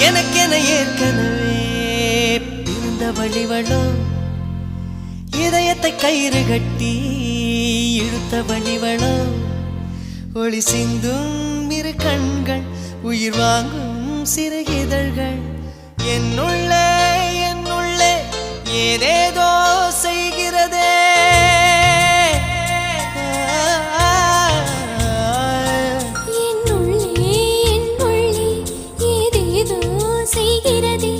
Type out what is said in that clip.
எனக்கென ஏற்கனவே பிறந்த வழிவளோ இதயத்தை கயிறு கட்டி இழுத்த வழிவளோ ஒளி சிந்தும் இரு கண்கள் உயிர் வாங்கும் சிறு இதழ்கள் என்னுள்ளே ஏதேதோ செய்கிறதே என்னுள்ளே ஏதேதோ செய்கிறதே